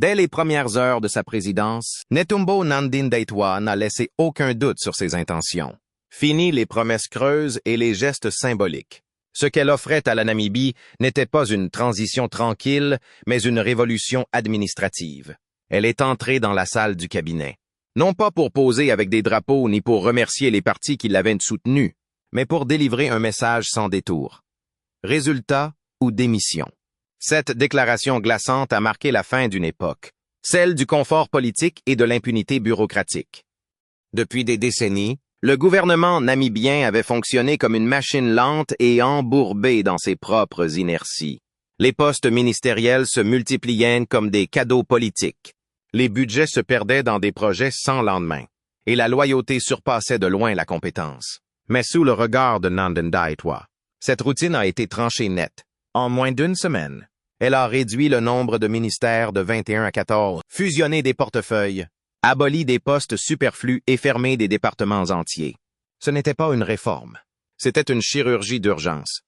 Dès les premières heures de sa présidence, Netumbo Nandi-Ndaitwah n'a laissé aucun doute sur ses intentions. Fini les promesses creuses et les gestes symboliques. Ce qu'elle offrait à la Namibie n'était pas une transition tranquille, mais une révolution administrative. Elle est entrée dans la salle du cabinet. Non pas pour poser avec des drapeaux ni pour remercier les partis qui l'avaient soutenue, mais pour délivrer un message sans détour. Résultat ou démission. Cette déclaration glaçante a marqué la fin d'une époque, celle du confort politique et de l'impunité bureaucratique. Depuis des décennies, le gouvernement namibien avait fonctionné comme une machine lente et embourbée dans ses propres inerties. Les postes ministériels se multipliaient comme des cadeaux politiques. Les budgets se perdaient dans des projets sans lendemain, et la loyauté surpassait de loin la compétence. Mais sous le regard de Nandi-Ndaitwah, cette routine a été tranchée nette. En moins d'une semaine, elle a réduit le nombre de ministères de 21 à 14, fusionné des portefeuilles, aboli des postes superflus et fermé des départements entiers. Ce n'était pas une réforme, c'était une chirurgie d'urgence.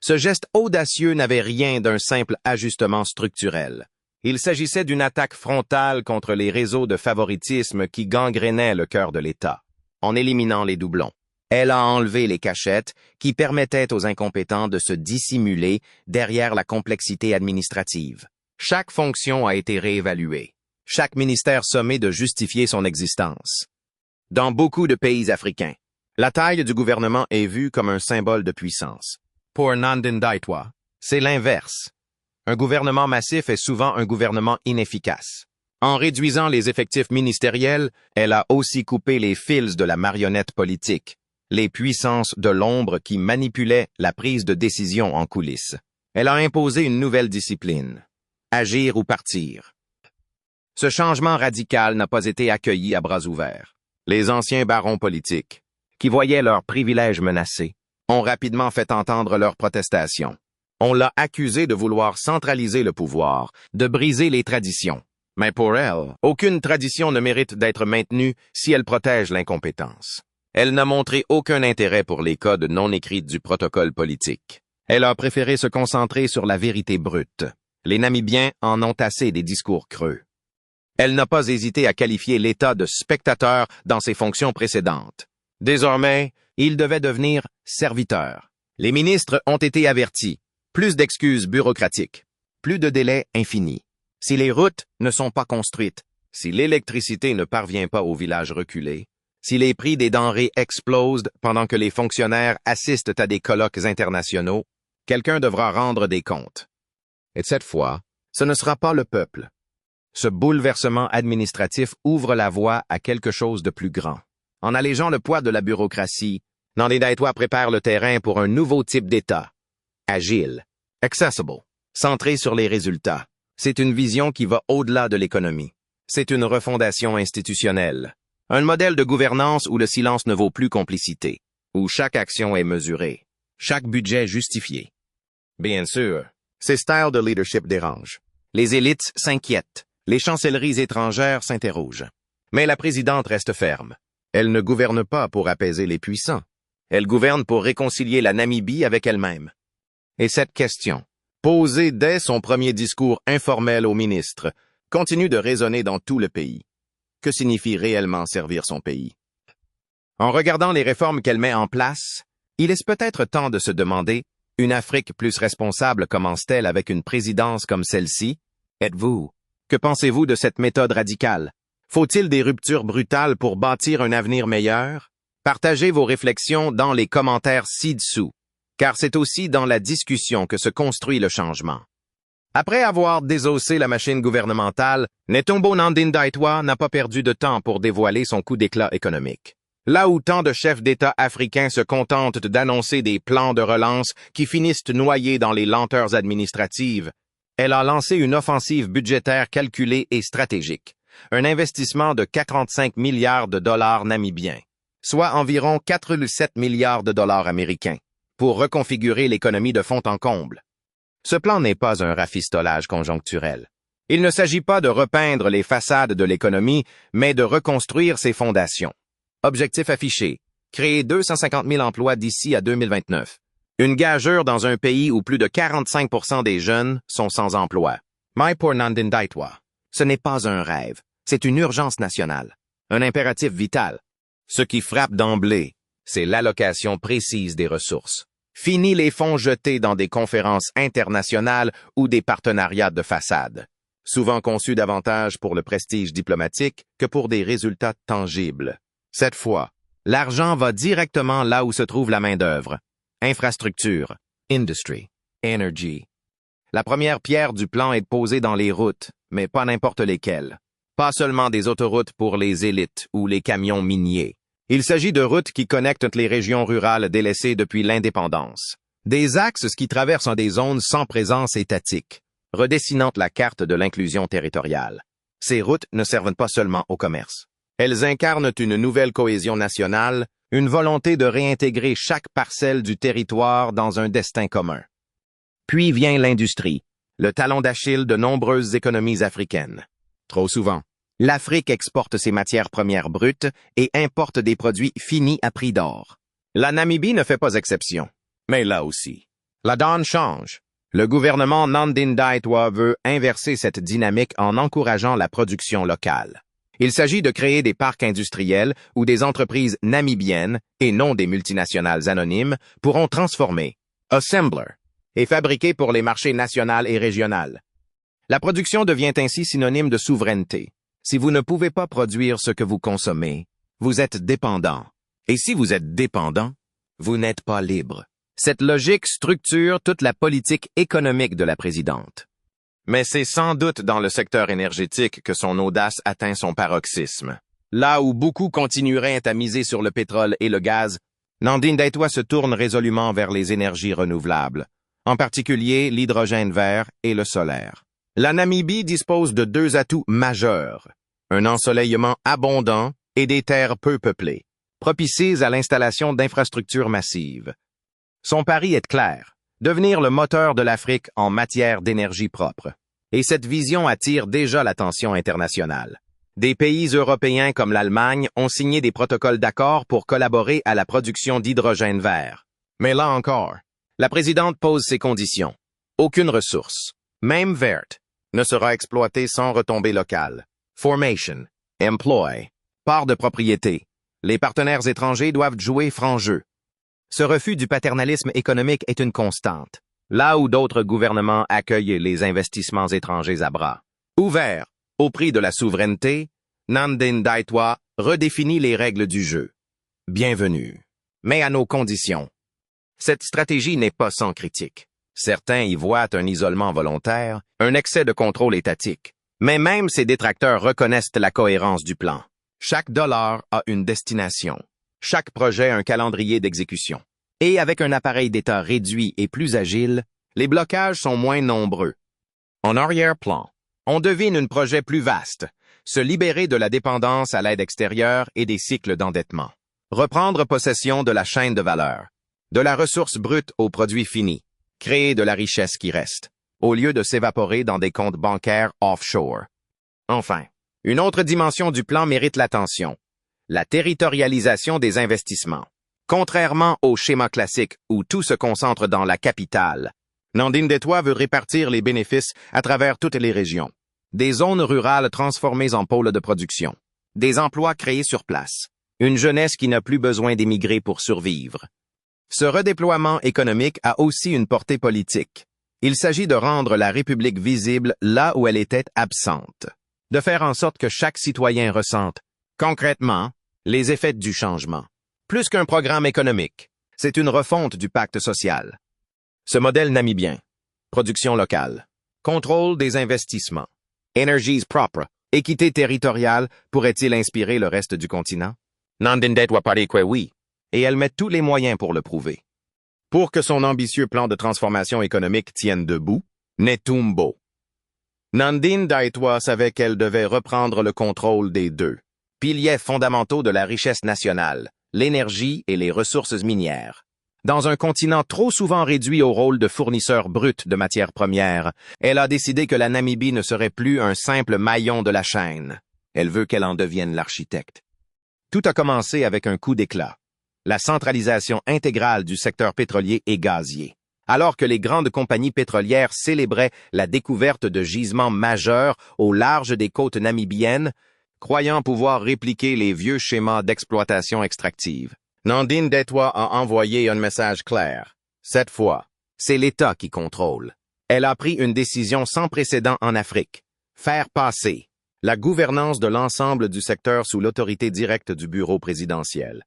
Ce geste audacieux n'avait rien d'un simple ajustement structurel. Il s'agissait d'une attaque frontale contre les réseaux de favoritisme qui gangrénaient le cœur de l'État, en éliminant les doublons. Elle a enlevé les cachettes qui permettaient aux incompétents de se dissimuler derrière la complexité administrative. Chaque fonction a été réévaluée. Chaque ministère sommé de justifier son existence. Dans beaucoup de pays africains, la taille du gouvernement est vue comme un symbole de puissance. Pour Nandi-Ndaitwah, c'est l'inverse. Un gouvernement massif est souvent un gouvernement inefficace. En réduisant les effectifs ministériels, elle a aussi coupé les fils de la marionnette politique, les puissances de l'ombre qui manipulaient la prise de décision en coulisses. Elle a imposé une nouvelle discipline, agir ou partir. Ce changement radical n'a pas été accueilli à bras ouverts. Les anciens barons politiques, qui voyaient leurs privilèges menacés, ont rapidement fait entendre leurs protestations. On l'a accusé de vouloir centraliser le pouvoir, de briser les traditions. Mais pour elle, aucune tradition ne mérite d'être maintenue si elle protège l'incompétence. Elle n'a montré aucun intérêt pour les codes non écrits du protocole politique. Elle a préféré se concentrer sur la vérité brute. Les Namibiens en ont assez des discours creux. Elle n'a pas hésité à qualifier l'État de spectateur dans ses fonctions précédentes. Désormais, il devait devenir serviteur. Les ministres ont été avertis. Plus d'excuses bureaucratiques. Plus de délais infinis. Si les routes ne sont pas construites, si l'électricité ne parvient pas aux villages reculés, si les prix des denrées explosent pendant que les fonctionnaires assistent à des colloques internationaux, quelqu'un devra rendre des comptes. Et cette fois, ce ne sera pas le peuple. Ce bouleversement administratif ouvre la voie à quelque chose de plus grand. En allégeant le poids de la bureaucratie, Nandi-Ndaitwah prépare le terrain pour un nouveau type d'État. Agile, accessible, centré sur les résultats. C'est une vision qui va au-delà de l'économie. C'est une refondation institutionnelle. Un modèle de gouvernance où le silence ne vaut plus complicité, où chaque action est mesurée, chaque budget justifié. Bien sûr, ces styles de leadership dérangent. Les élites s'inquiètent. Les chancelleries étrangères s'interrogent. Mais la présidente reste ferme. Elle ne gouverne pas pour apaiser les puissants. Elle gouverne pour réconcilier la Namibie avec elle-même. Et cette question, posée dès son premier discours informel au ministre, continue de résonner dans tout le pays. Que signifie réellement servir son pays? En regardant les réformes qu'elle met en place, il est peut-être temps de se demander, une Afrique plus responsable commence-t-elle avec une présidence comme celle-ci? Êtes-vous? Que pensez-vous de cette méthode radicale? Faut-il des ruptures brutales pour bâtir un avenir meilleur? Partagez vos réflexions dans les commentaires ci-dessous, car c'est aussi dans la discussion que se construit le changement. Après avoir désossé la machine gouvernementale, Netumbo Nandi-Ndaitwah n'a pas perdu de temps pour dévoiler son coup d'éclat économique. Là où tant de chefs d'État africains se contentent d'annoncer des plans de relance qui finissent noyés dans les lenteurs administratives, elle a lancé une offensive budgétaire calculée et stratégique, un investissement de 45 milliards de dollars namibiens, soit environ 4,7 milliards de dollars américains, pour reconfigurer l'économie de fond en comble. Ce plan n'est pas un rafistolage conjoncturel. Il ne s'agit pas de repeindre les façades de l'économie, mais de reconstruire ses fondations. Objectif affiché, créer 250 000 emplois d'ici à 2029. Une gageure dans un pays où plus de 45% des jeunes sont sans emploi. Mais pour Nandi-Ndaitwah, Ce n'est pas un rêve, c'est une urgence nationale, un impératif vital. Ce qui frappe d'emblée, c'est l'allocation précise des ressources. Fini les fonds jetés dans des conférences internationales ou des partenariats de façade, souvent conçus davantage pour le prestige diplomatique que pour des résultats tangibles. Cette fois, l'argent va directement là où se trouve la main-d'œuvre. Infrastructure, industry, energy. La première pierre du plan est posée dans les routes, mais pas n'importe lesquelles. Pas seulement des autoroutes pour les élites ou les camions miniers. Il s'agit de routes qui connectent les régions rurales délaissées depuis l'indépendance. Des axes qui traversent des zones sans présence étatique, redessinant la carte de l'inclusion territoriale. Ces routes ne servent pas seulement au commerce. Elles incarnent une nouvelle cohésion nationale, une volonté de réintégrer chaque parcelle du territoire dans un destin commun. Puis vient l'industrie, le talon d'Achille de nombreuses économies africaines. Trop souvent, l'Afrique exporte ses matières premières brutes et importe des produits finis à prix d'or. La Namibie ne fait pas exception. Mais là aussi, la donne change. Le gouvernement Nandine Ndaitwah veut inverser cette dynamique en encourageant la production locale. Il s'agit de créer des parcs industriels où des entreprises namibiennes, et non des multinationales anonymes, pourront transformer, assembler, et fabriquer pour les marchés nationaux et régionaux. La production devient ainsi synonyme de souveraineté. Si vous ne pouvez pas produire ce que vous consommez, vous êtes dépendant. Et si vous êtes dépendant, vous n'êtes pas libre. Cette logique structure toute la politique économique de la présidente. Mais c'est sans doute dans le secteur énergétique que son audace atteint son paroxysme. Là où beaucoup continueraient à miser sur le pétrole et le gaz, Nandine Ndaitwah se tourne résolument vers les énergies renouvelables, en particulier l'hydrogène vert et le solaire. La Namibie dispose de deux atouts majeurs, un ensoleillement abondant et des terres peu peuplées, propices à l'installation d'infrastructures massives. Son pari est clair, devenir le moteur de l'Afrique en matière d'énergie propre. Et cette vision attire déjà l'attention internationale. Des pays européens comme l'Allemagne ont signé des protocoles d'accord pour collaborer à la production d'hydrogène vert. Mais là encore, la présidente pose ses conditions. Aucune ressource, même verte, ne sera exploitée sans retombées locales. Formation, employ, part de propriété. Les partenaires étrangers doivent jouer franc jeu. Ce refus du paternalisme économique est une constante, là où d'autres gouvernements accueillent les investissements étrangers à bras. Ouvert au prix de la souveraineté, Nandine Ndaitwah redéfinit les règles du jeu. Bienvenue, mais à nos conditions. Cette stratégie n'est pas sans critique. Certains y voient un isolement volontaire, un excès de contrôle étatique. Mais même ses détracteurs reconnaissent la cohérence du plan. Chaque dollar a une destination. Chaque projet un calendrier d'exécution. Et avec un appareil d'État réduit et plus agile, les blocages sont moins nombreux. En arrière-plan, on devine un projet plus vaste, se libérer de la dépendance à l'aide extérieure et des cycles d'endettement. Reprendre possession de la chaîne de valeur, de la ressource brute au produit fini, créer de la richesse qui reste, au lieu de s'évaporer dans des comptes bancaires offshore. Enfin, une autre dimension du plan mérite l'attention. La territorialisation des investissements. Contrairement au schéma classique où tout se concentre dans la capitale, Nandine Ndaitwah veut répartir les bénéfices à travers toutes les régions. Des zones rurales transformées en pôles de production. Des emplois créés sur place. Une jeunesse qui n'a plus besoin d'émigrer pour survivre. Ce redéploiement économique a aussi une portée politique. Il s'agit de rendre la République visible là où elle était absente. De faire en sorte que chaque citoyen ressente, concrètement, les effets du changement. Plus qu'un programme économique, c'est une refonte du pacte social. Ce modèle namibien, production locale, contrôle des investissements, énergies propres, équité territoriale, pourrait-il inspirer le reste du continent? Nandine Ndaitwah paraît que oui, et elle met tous les moyens pour le prouver. Pour que son ambitieux plan de transformation économique tienne debout, Netumbo. Nandine Ndaitwah savait qu'elle devait reprendre le contrôle des deux piliers fondamentaux de la richesse nationale, l'énergie et les ressources minières. Dans un continent trop souvent réduit au rôle de fournisseur brut de matières premières, elle a décidé que la Namibie ne serait plus un simple maillon de la chaîne. Elle veut qu'elle en devienne l'architecte. Tout a commencé avec un coup d'éclat. La centralisation intégrale du secteur pétrolier et gazier. Alors que les grandes compagnies pétrolières célébraient la découverte de gisements majeurs au large des côtes namibiennes, croyant pouvoir répliquer les vieux schémas d'exploitation extractive, Nandine Ndaitwah a envoyé un message clair. Cette fois, c'est l'État qui contrôle. Elle a pris une décision sans précédent en Afrique. Faire passer la gouvernance de l'ensemble du secteur sous l'autorité directe du bureau présidentiel.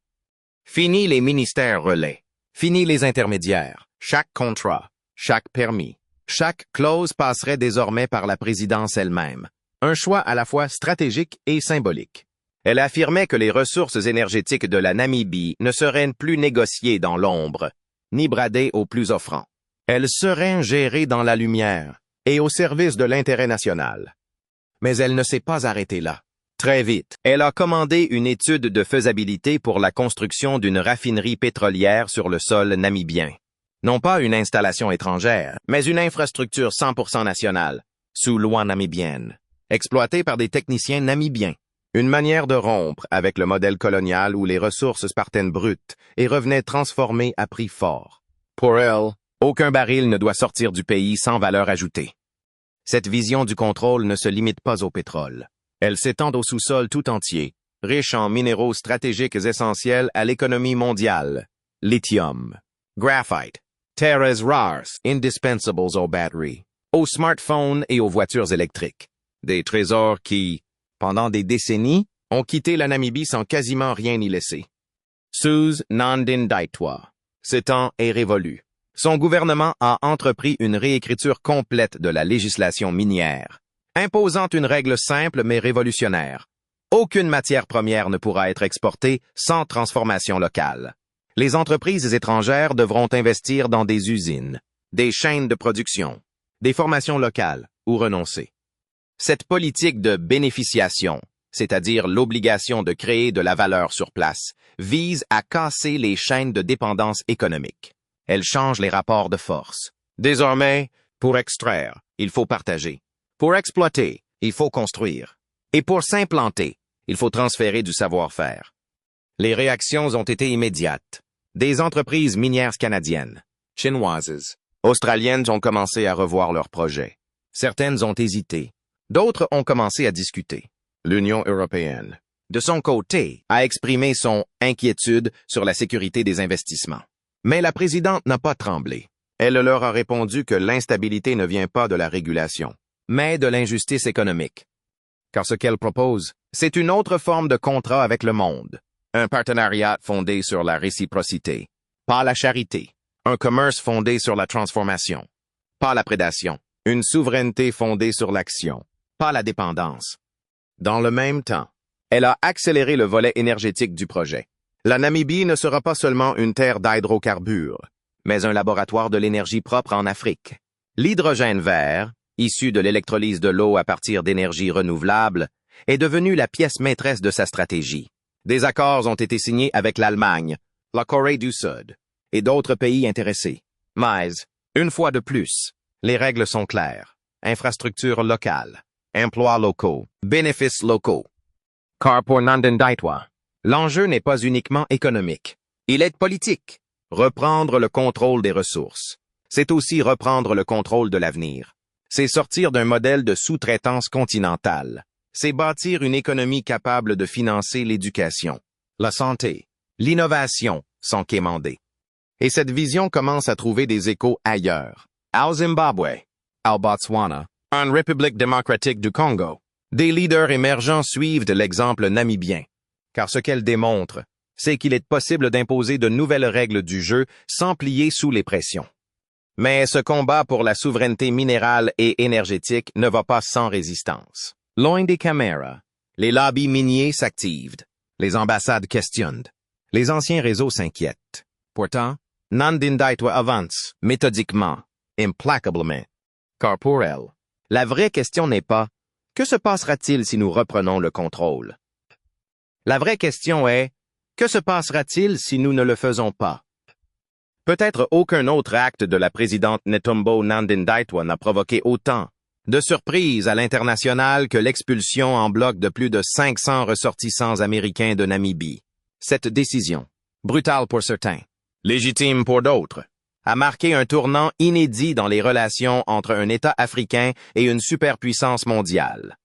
Fini les ministères relais. Fini les intermédiaires. Chaque contrat, chaque permis, chaque clause passerait désormais par la présidence elle-même. Un choix à la fois stratégique et symbolique. Elle affirmait que les ressources énergétiques de la Namibie ne seraient plus négociées dans l'ombre, ni bradées aux plus offrants. Elles seraient gérées dans la lumière et au service de l'intérêt national. Mais elle ne s'est pas arrêtée là. Très vite, elle a commandé une étude de faisabilité pour la construction d'une raffinerie pétrolière sur le sol namibien. Non pas une installation étrangère, mais une infrastructure 100% nationale, sous loi namibienne, exploitée par des techniciens namibiens. Une manière de rompre avec le modèle colonial où les ressources partaient brutes et revenaient transformées à prix fort. Pour elle, aucun baril ne doit sortir du pays sans valeur ajoutée. Cette vision du contrôle ne se limite pas au pétrole. Elle s'étend au sous-sol tout entier, riche en minéraux stratégiques essentiels à l'économie mondiale. Lithium, graphite, terres rares indispensables aux batteries, aux smartphones et aux voitures électriques. Des trésors qui, pendant des décennies, ont quitté la Namibie sans quasiment rien y laisser. Sous Nandine Ndaitwah, ce temps est révolu. Son gouvernement a entrepris une réécriture complète de la législation minière, imposant une règle simple mais révolutionnaire. Aucune matière première ne pourra être exportée sans transformation locale. Les entreprises étrangères devront investir dans des usines, des chaînes de production, des formations locales ou renoncer. Cette politique de bénéficiation, c'est-à-dire l'obligation de créer de la valeur sur place, vise à casser les chaînes de dépendance économique. Elle change les rapports de force. Désormais, pour extraire, il faut partager. Pour exploiter, il faut construire. Et pour s'implanter, il faut transférer du savoir-faire. Les réactions ont été immédiates. Des entreprises minières canadiennes, chinoises, australiennes ont commencé à revoir leurs projets. Certaines ont hésité. D'autres ont commencé à discuter. L'Union européenne, de son côté, a exprimé son inquiétude sur la sécurité des investissements. Mais la présidente n'a pas tremblé. Elle leur a répondu que l'instabilité ne vient pas de la régulation, mais de l'injustice économique. Car ce qu'elle propose, c'est une autre forme de contrat avec le monde. Un partenariat fondé sur la réciprocité, pas la charité. Un commerce fondé sur la transformation, pas la prédation. Une souveraineté fondée sur l'action, pas la dépendance. Dans le même temps, elle a accéléré le volet énergétique du projet. La Namibie ne sera pas seulement une terre d'hydrocarbures, mais un laboratoire de l'énergie propre en Afrique. L'hydrogène vert, issu de l'électrolyse de l'eau à partir d'énergies renouvelables, est devenu la pièce maîtresse de sa stratégie. Des accords ont été signés avec l'Allemagne, la Corée du Sud et d'autres pays intéressés. Mais, une fois de plus, les règles sont claires. Infrastructures locales, emplois locaux, bénéfices locaux. Car pour Nandine Ndaitwah, l'enjeu n'est pas uniquement économique. Il est politique. Reprendre le contrôle des ressources. C'est aussi reprendre le contrôle de l'avenir. C'est sortir d'un modèle de sous-traitance continentale. C'est bâtir une économie capable de financer l'éducation, la santé, l'innovation sans quémander. Et cette vision commence à trouver des échos ailleurs. Au Zimbabwe, au Botswana, en République démocratique du Congo, des leaders émergents suivent de l'exemple namibien. Car ce qu'elle démontre, c'est qu'il est possible d'imposer de nouvelles règles du jeu sans plier sous les pressions. Mais ce combat pour la souveraineté minérale et énergétique ne va pas sans résistance. Loin des caméras, les lobbies miniers s'activent, les ambassades questionnent, les anciens réseaux s'inquiètent. Pourtant, Nandine Ndaitwah avance, méthodiquement, implacablement. Car pour elle, la vraie question n'est pas « Que se passera-t-il si nous reprenons le contrôle ?» La vraie question est « Que se passera-t-il si nous ne le faisons pas ?» Peut-être aucun autre acte de la présidente Netumbo Nandine Ndaitwah n'a provoqué autant de surprise à l'international que l'expulsion en bloc de plus de 500 ressortissants américains de Namibie. Cette décision, brutale pour certains, légitime pour d'autres, a marqué un tournant inédit dans les relations entre un État africain et une superpuissance mondiale.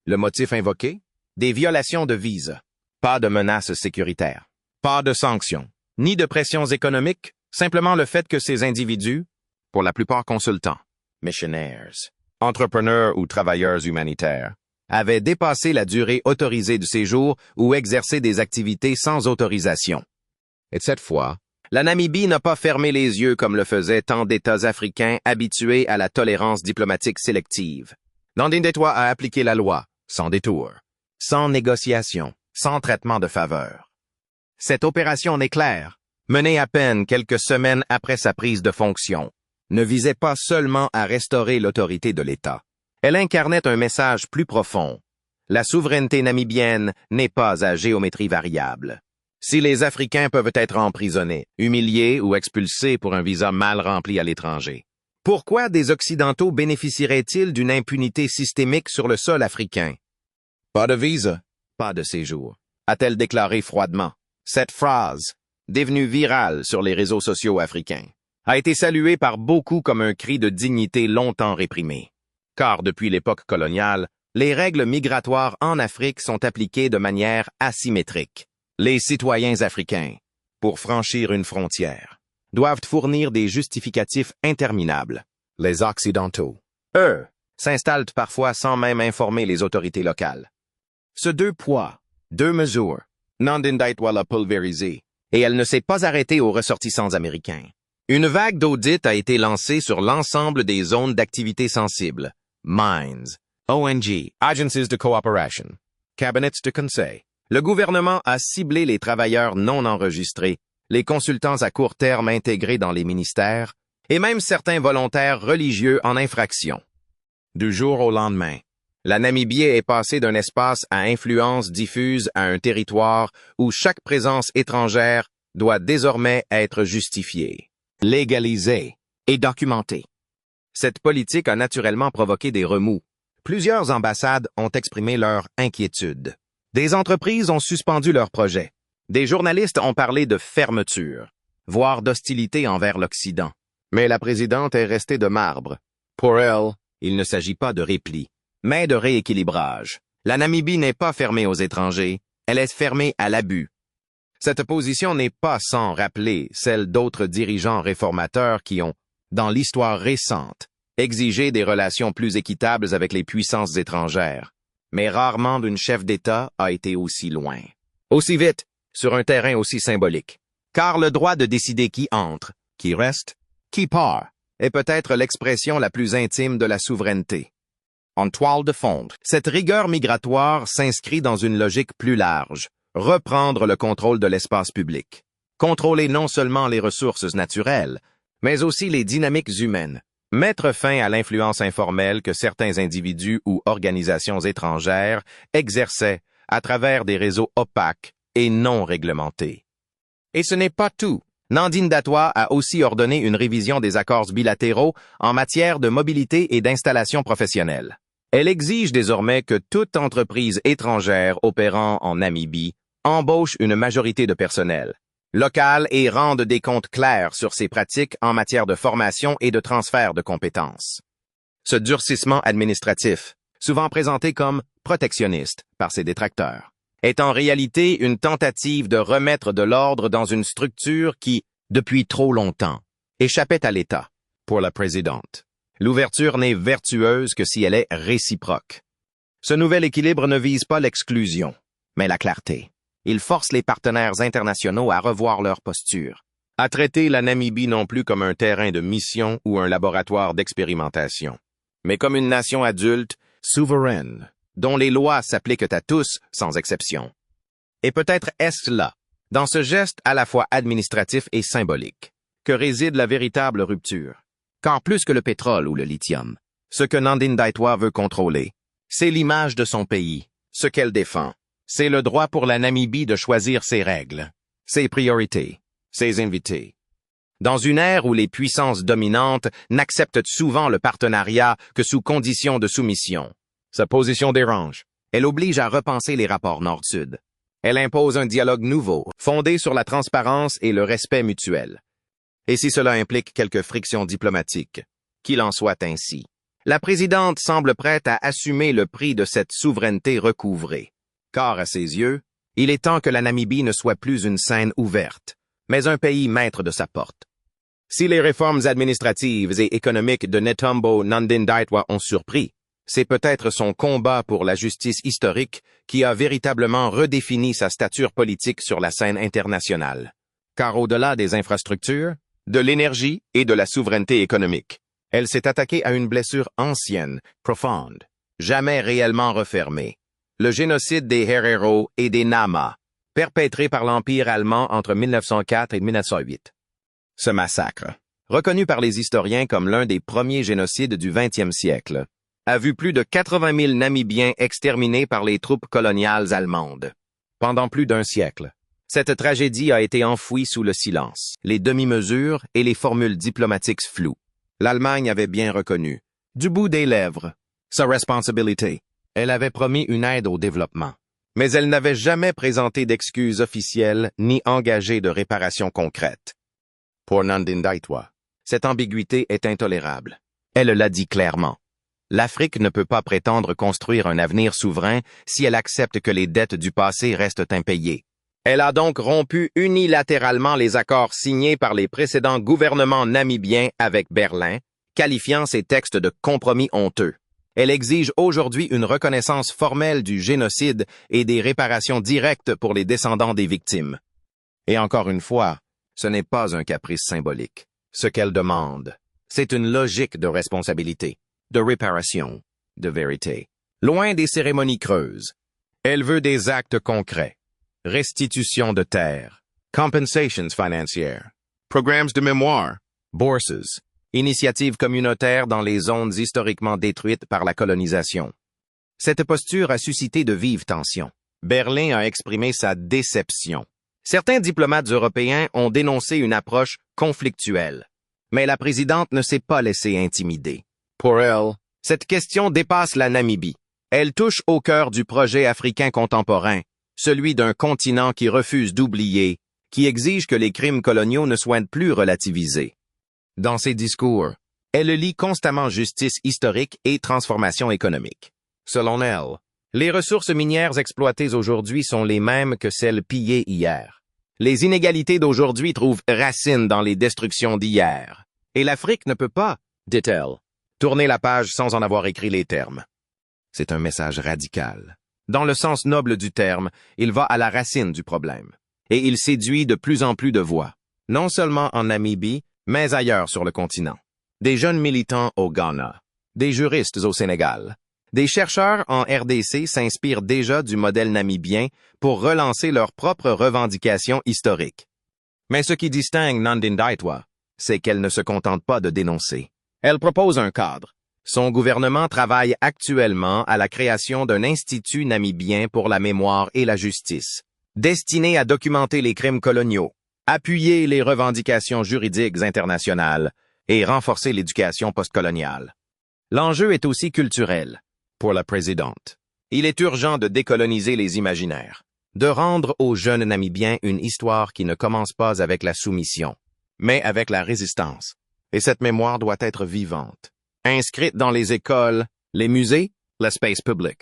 Le motif invoqué? Des violations de visas. Pas de menaces sécuritaires. Pas de sanctions. Ni de pressions économiques, simplement le fait que ces individus, pour la plupart consultants, missionaires, entrepreneurs ou travailleurs humanitaires, avaient dépassé la durée autorisée du séjour ou exercé des activités sans autorisation. Et cette fois, la Namibie n'a pas fermé les yeux comme le faisaient tant d'États africains habitués à la tolérance diplomatique sélective. Nandine Ndaitwah a appliqué la loi, sans détour, sans négociation, sans traitement de faveur. Cette opération éclair, menée à peine quelques semaines après sa prise de fonction, ne visait pas seulement à restaurer l'autorité de l'État. Elle incarnait un message plus profond. La souveraineté namibienne n'est pas à géométrie variable. Si les Africains peuvent être emprisonnés, humiliés ou expulsés pour un visa mal rempli à l'étranger, pourquoi des Occidentaux bénéficieraient-ils d'une impunité systémique sur le sol africain? Pas de visa, pas de séjour, a-t-elle déclaré froidement. Cette phrase, devenue virale sur les réseaux sociaux africains, a été saluée par beaucoup comme un cri de dignité longtemps réprimé. Car depuis l'époque coloniale, les règles migratoires en Afrique sont appliquées de manière asymétrique. Les citoyens africains, pour franchir une frontière, doivent fournir des justificatifs interminables. Les Occidentaux, eux, s'installent parfois sans même informer les autorités locales. Ce deux poids, deux mesures, Nandine Ndaitwah l'a pulvérisé, et elle ne s'est pas arrêtée aux ressortissants américains. Une vague d'audits a été lancée sur l'ensemble des zones d'activité sensibles, mines, ONG, agencies de coopération, cabinets de conseil. Le gouvernement a ciblé les travailleurs non enregistrés, les consultants à court terme intégrés dans les ministères, et même certains volontaires religieux en infraction. Du jour au lendemain, la Namibie est passée d'un espace à influence diffuse à un territoire où chaque présence étrangère doit désormais être justifiée, légalisée et documentée. Cette politique a naturellement provoqué des remous. Plusieurs ambassades ont exprimé leur inquiétude. Des entreprises ont suspendu leurs projets. Des journalistes ont parlé de fermeture, voire d'hostilité envers l'Occident. Mais la présidente est restée de marbre. Pour elle, il ne s'agit pas de repli, mais de rééquilibrage. La Namibie n'est pas fermée aux étrangers, elle est fermée à l'abus. Cette position n'est pas sans rappeler celle d'autres dirigeants réformateurs qui ont, dans l'histoire récente, exigé des relations plus équitables avec les puissances étrangères. Mais rarement d'une chef d'État a été aussi loin. Aussi vite, sur un terrain aussi symbolique. Car le droit de décider qui entre, qui reste, qui part, est peut-être l'expression la plus intime de la souveraineté. En toile de fond, cette rigueur migratoire s'inscrit dans une logique plus large, reprendre le contrôle de l'espace public. Contrôler non seulement les ressources naturelles, mais aussi les dynamiques humaines. Mettre fin à l'influence informelle que certains individus ou organisations étrangères exerçaient à travers des réseaux opaques et non réglementés. Et ce n'est pas tout. Nandine Ndaitwah a aussi ordonné une révision des accords bilatéraux en matière de mobilité et d'installation professionnelle. Elle exige désormais que toute entreprise étrangère opérant en Namibie embauche une majorité de personnel local et rende des comptes clairs sur ses pratiques en matière de formation et de transfert de compétences. Ce durcissement administratif, souvent présenté comme protectionniste par ses détracteurs, est en réalité une tentative de remettre de l'ordre dans une structure qui, depuis trop longtemps, échappait à l'État. Pour la présidente, l'ouverture n'est vertueuse que si elle est réciproque. Ce nouvel équilibre ne vise pas l'exclusion, mais la clarté. Il force les partenaires internationaux à revoir leur posture, à traiter la Namibie non plus comme un terrain de mission ou un laboratoire d'expérimentation, mais comme une nation adulte, souveraine, dont les lois s'appliquent à tous sans exception. Et peut-être est-ce là, dans ce geste à la fois administratif et symbolique, que réside la véritable rupture. Car plus que le pétrole ou le lithium, ce que Nandine Ndaitwah veut contrôler, c'est l'image de son pays, ce qu'elle défend. C'est le droit pour la Namibie de choisir ses règles, ses priorités, ses invités. Dans une ère où les puissances dominantes n'acceptent souvent le partenariat que sous condition de soumission, sa position dérange. Elle oblige à repenser les rapports Nord-Sud. Elle impose un dialogue nouveau, fondé sur la transparence et le respect mutuel. et si cela implique quelques frictions diplomatiques. Qu'il en soit ainsi. La présidente semble prête à assumer le prix de cette souveraineté recouvrée. Car, à ses yeux, il est temps que la Namibie ne soit plus une scène ouverte, mais un pays maître de sa porte. Si les réformes administratives et économiques de Netumbo Nandi-Ndaitwah ont surpris, c'est peut-être son combat pour la justice historique qui a véritablement redéfini sa stature politique sur la scène internationale. Car au-delà des infrastructures, de l'énergie et de la souveraineté économique, elle s'est attaquée à une blessure ancienne, profonde, jamais réellement refermée. Le génocide des Herero et des Nama, perpétré par l'Empire allemand entre 1904 et 1908. Ce massacre, reconnu par les historiens comme l'un des premiers génocides du XXe siècle, a vu plus de 80 000 Namibiens exterminés par les troupes coloniales allemandes. Pendant plus d'un siècle, cette tragédie a été enfouie sous le silence, les demi-mesures et les formules diplomatiques floues. L'Allemagne avait bien reconnu, du bout des lèvres, sa responsabilité. Elle avait promis une aide au développement, mais elle n'avait jamais présenté d'excuses officielles ni engagé de réparations concrètes. Pour Nandi-Ndaitwah, cette ambiguïté est intolérable. Elle l'a dit clairement. L'Afrique ne peut pas prétendre construire un avenir souverain si elle accepte que les dettes du passé restent impayées. Elle a donc rompu unilatéralement les accords signés par les précédents gouvernements namibiens avec Berlin, qualifiant ces textes de compromis honteux. Elle exige aujourd'hui une reconnaissance formelle du génocide et des réparations directes pour les descendants des victimes. Et encore une fois, ce n'est pas un caprice symbolique. Ce qu'elle demande, c'est une logique de responsabilité, de réparation, de vérité. Loin des cérémonies creuses, elle veut des actes concrets. Restitution de terres, compensations financières, programmes de mémoire, bourses, initiatives communautaires dans les zones historiquement détruites par la colonisation. Cette posture a suscité de vives tensions. Berlin a exprimé sa déception. Certains diplomates européens ont dénoncé une approche conflictuelle, mais la présidente ne s'est pas laissée intimider. Pour elle, cette question dépasse la Namibie. Elle touche au cœur du projet africain contemporain, celui d'un continent qui refuse d'oublier, qui exige que les crimes coloniaux ne soient plus relativisés. Dans ses discours, elle lie constamment justice historique et transformation économique. Selon elle, les ressources minières exploitées aujourd'hui sont les mêmes que celles pillées hier. Les inégalités d'aujourd'hui trouvent racine dans les destructions d'hier. Et l'Afrique ne peut pas, dit-elle, tourner la page sans en avoir écrit les termes. C'est un message radical. Dans le sens noble du terme, il va à la racine du problème. Et il séduit de plus en plus de voix, non seulement en Namibie, mais ailleurs sur le continent. Des jeunes militants au Ghana, des juristes au Sénégal, des chercheurs en RDC s'inspirent déjà du modèle namibien pour relancer leurs propres revendications historiques. Mais ce qui distingue Nandi-Ndaitwah, c'est qu'elle ne se contente pas de dénoncer. Elle propose un cadre. Son gouvernement travaille actuellement à la création d'un institut namibien pour la mémoire et la justice, destiné à documenter les crimes coloniaux, appuyer les revendications juridiques internationales et renforcer l'éducation postcoloniale. L'enjeu est aussi culturel pour la présidente. Il est urgent de décoloniser les imaginaires, de rendre aux jeunes Namibiens une histoire qui ne commence pas avec la soumission, mais avec la résistance. Et cette mémoire doit être vivante, inscrite dans les écoles, les musées, l'espace public.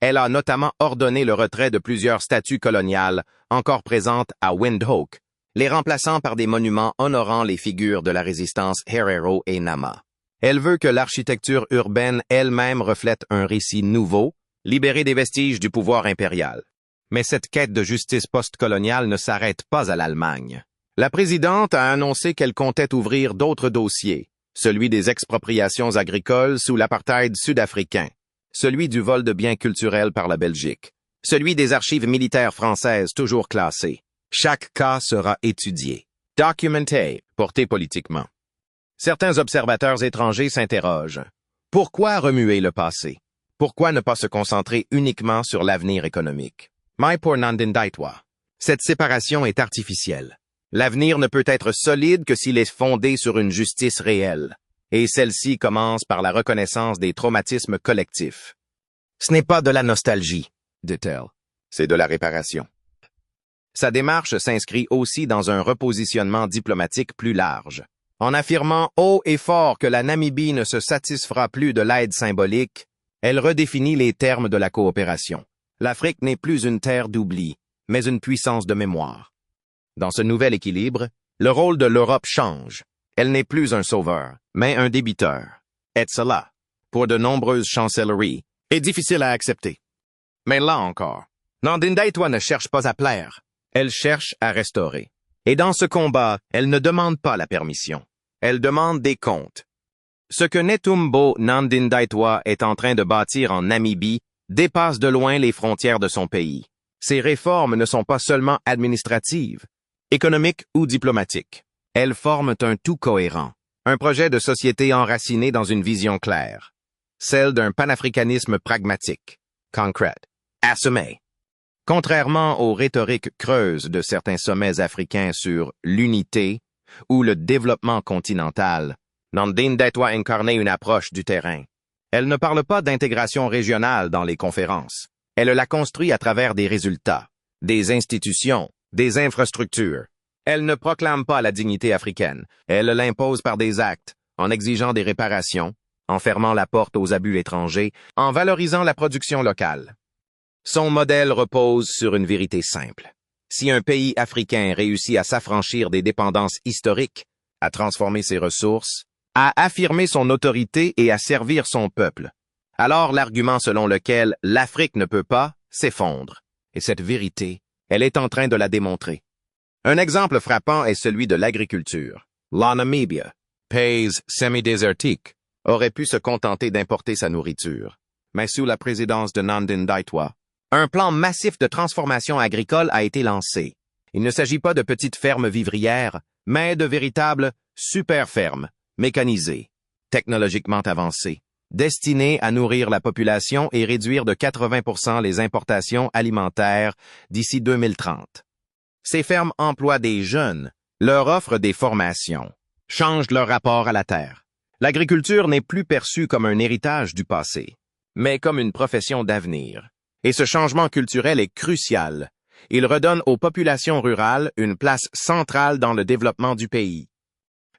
Elle a notamment ordonné le retrait de plusieurs statues coloniales encore présentes à Windhoek, les remplaçant par des monuments honorant les figures de la résistance Herero et Nama. Elle veut que l'architecture urbaine elle-même reflète un récit nouveau, libéré des vestiges du pouvoir impérial. Mais cette quête de justice postcoloniale ne s'arrête pas à l'Allemagne. La présidente a annoncé qu'elle comptait ouvrir d'autres dossiers, celui des expropriations agricoles sous l'apartheid sud-africain, celui du vol de biens culturels par la Belgique, celui des archives militaires françaises toujours classées. Chaque cas sera étudié, documenté, porté politiquement. Certains observateurs étrangers s'interrogent. Pourquoi remuer le passé? Pourquoi ne pas se concentrer uniquement sur l'avenir économique? Mais pour Nandi-Ndaitwah, cette séparation est artificielle. L'avenir ne peut être solide que s'il est fondé sur une justice réelle, et celle-ci commence par la reconnaissance des traumatismes collectifs. Ce n'est pas de la nostalgie, dit-elle, c'est de la réparation. Sa démarche s'inscrit aussi dans un repositionnement diplomatique plus large. En affirmant haut et fort que la Namibie ne se satisfera plus de l'aide symbolique, elle redéfinit les termes de la coopération. L'Afrique n'est plus une terre d'oubli, mais une puissance de mémoire. Dans ce nouvel équilibre, le rôle de l'Europe change. Elle n'est plus un sauveur, mais un débiteur. Et cela, pour de nombreuses chancelleries, est difficile à accepter. Mais là encore, Nandine Ndaitwah ne cherche pas à plaire. Elle cherche à restaurer. Et dans ce combat, elle ne demande pas la permission. Elle demande des comptes. Ce que Netumbo Nandine Ndaitwah est en train de bâtir en Namibie dépasse de loin les frontières de son pays. Ces réformes ne sont pas seulement administratives, économiques ou diplomatiques. Elles forment un tout cohérent, un projet de société enraciné dans une vision claire, celle d'un panafricanisme pragmatique, concrete, assumé. Contrairement aux rhétoriques creuses de certains sommets africains sur l'unité ou le développement continental, Nandine Ndaitwah incarnait une approche du terrain. Elle ne parle pas d'intégration régionale dans les conférences. Elle la construit à travers des résultats, des institutions, des infrastructures. Elle ne proclame pas la dignité africaine. Elle l'impose par des actes, en exigeant des réparations, en fermant la porte aux abus étrangers, en valorisant la production locale. Son modèle repose sur une vérité simple. Si un pays africain réussit à s'affranchir des dépendances historiques, à transformer ses ressources, à affirmer son autorité et à servir son peuple, alors l'argument selon lequel l'Afrique ne peut pas s'effondre. Et cette vérité, elle est en train de la démontrer. Un exemple frappant est celui de l'agriculture. La Namibie, pays semi-désertique, aurait pu se contenter d'importer sa nourriture. Mais sous la présidence de Nandine Ndaitwah, un plan massif de transformation agricole a été lancé. Il ne s'agit pas de petites fermes vivrières, mais de véritables super-fermes, mécanisées, technologiquement avancées, destinées à nourrir la population et réduire de 80% les importations alimentaires d'ici 2030. Ces fermes emploient des jeunes, leur offrent des formations, changent leur rapport à la terre. L'agriculture n'est plus perçue comme un héritage du passé, mais comme une profession d'avenir. Et ce changement culturel est crucial. Il redonne aux populations rurales une place centrale dans le développement du pays.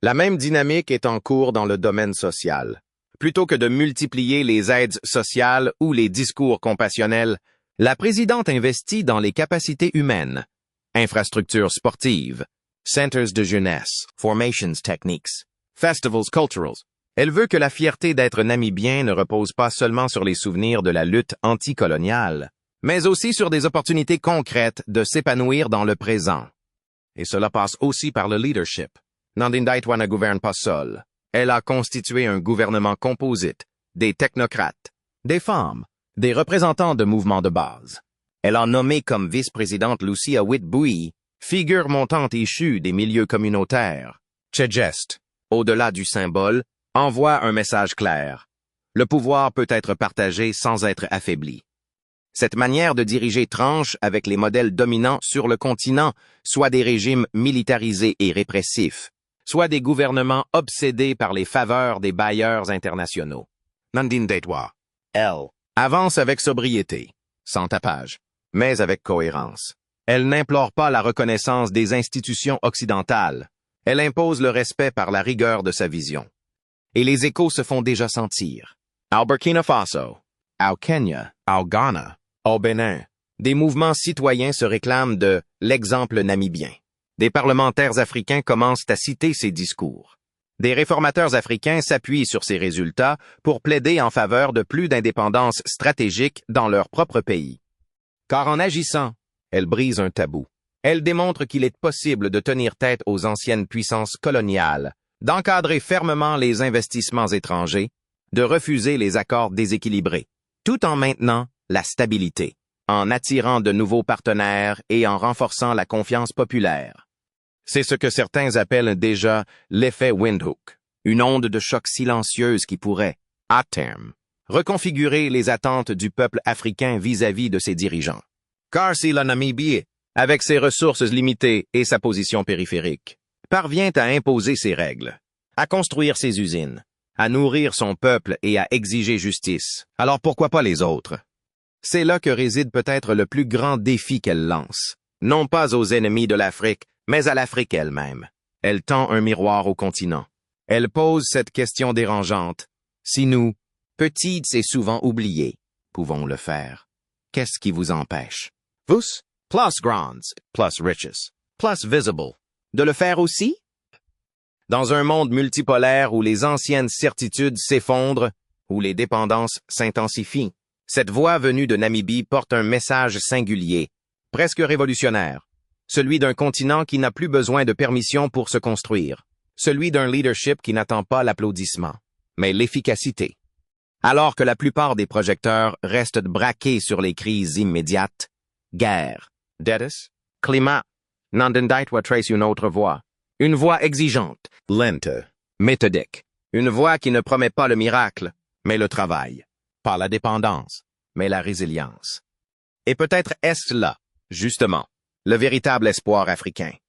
La même dynamique est en cours dans le domaine social. Plutôt que de multiplier les aides sociales ou les discours compassionnels, la présidente investit dans les capacités humaines, infrastructures sportives, centers de jeunesse, formations techniques, festivals culturals. Elle veut que la fierté d'être namibien ne repose pas seulement sur les souvenirs de la lutte anticoloniale, mais aussi sur des opportunités concrètes de s'épanouir dans le présent. Et cela passe aussi par le leadership. Nandine Ndaitwah ne gouverne pas seule. Elle a constitué un gouvernement composite, des technocrates, des femmes, des représentants de mouvements de base. Elle a nommé comme vice-présidente Lucia Witbooi, figure montante échue des milieux communautaires. Ce geste, au-delà du symbole, envoie un message clair. Le pouvoir peut être partagé sans être affaibli. Cette manière de diriger tranche avec les modèles dominants sur le continent, soit des régimes militarisés et répressifs, soit des gouvernements obsédés par les faveurs des bailleurs internationaux. Nandine Ndaitwah, elle, avance avec sobriété, sans tapage, mais avec cohérence. Elle n'implore pas la reconnaissance des institutions occidentales. Elle impose le respect par la rigueur de sa vision. Et les échos se font déjà sentir. Au Burkina Faso, au Kenya, au Ghana, au Bénin, des mouvements citoyens se réclament de l'exemple namibien. Des parlementaires africains commencent à citer ces discours. Des réformateurs africains s'appuient sur ces résultats pour plaider en faveur de plus d'indépendance stratégique dans leur propre pays. Car en agissant, elle brise un tabou. Elle démontre qu'il est possible de tenir tête aux anciennes puissances coloniales, d'encadrer fermement les investissements étrangers, de refuser les accords déséquilibrés, tout en maintenant la stabilité, en attirant de nouveaux partenaires et en renforçant la confiance populaire. C'est ce que certains appellent déjà l'effet Windhoek, une onde de choc silencieuse qui pourrait, à terme, reconfigurer les attentes du peuple africain vis-à-vis de ses dirigeants. Car si la Namibie, avec ses ressources limitées et sa position périphérique, parvient à imposer ses règles, à construire ses usines, à nourrir son peuple et à exiger justice, alors pourquoi pas les autres? C'est là que réside peut-être le plus grand défi qu'elle lance, non pas aux ennemis de l'Afrique, mais à l'Afrique elle-même. Elle tend un miroir au continent. Elle pose cette question dérangeante. Si nous, petites et souvent oubliées, pouvons le faire, qu'est-ce qui vous empêche? Vous, plus grands, plus riches, plus visible, de le faire aussi? Dans un monde multipolaire où les anciennes certitudes s'effondrent, où les dépendances s'intensifient, cette voix venue de Namibie porte un message singulier, presque révolutionnaire, celui d'un continent qui n'a plus besoin de permission pour se construire, celui d'un leadership qui n'attend pas l'applaudissement, mais l'efficacité. Alors que la plupart des projecteurs restent braqués sur les crises immédiates, guerre, dettes, climat, Nandindaitwa trace une autre voie. Une voie exigeante, lente, méthodique. Une voie qui ne promet pas le miracle, mais le travail. Pas la dépendance, mais la résilience. Et peut-être est-ce là, justement, le véritable espoir africain.